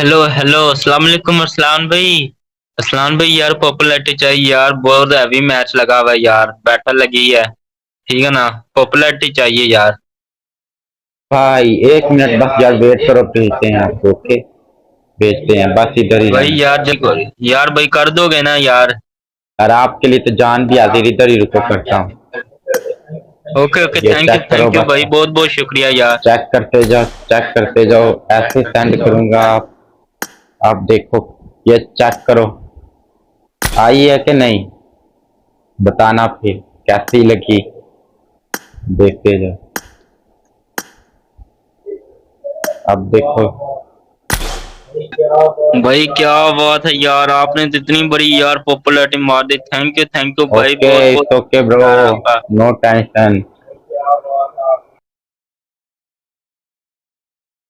Hello hello अस्सलाम वालेकुम अरसलान भाई। अरसलान भाई यार पॉपुलैरिटी चाहिए यार, बहुत हैवी मैच लगा हुआ है यार, बैटल लगी है। ठीक है ना। पॉपुलैरिटी चाहिए यार। भाई 1 मिनट बस यार वेट करो, भेजते हैं आपको। ओके, भेजते हैं, बस इधर ही भाई रहना। यार देखो यार, भाई कर दोगे ना यार। और आपके लिए तो जान भी हाजिर, इधर ही रुको, करता हूँ। ओके ओके, ये चेक करो थैंक यू बस। भाई, बहुत बहुत शुक्रिया यार। चेक करते जाओ, चेक करते जाओ, ऐसे सेंड करूंगा। आप देखो, ये चेक करो, आई है कि नहीं, बताना फिर कैसी लगी। देखते जाओ, अब देखो। भाई क्या बात है यार, आपने तो इतनी बड़ी यार पॉपुलैरिटी मार दी। थैंक यू भाई, ओके, बहुत बहुत इट्स ओके ब्रो, यार आपका। No tension.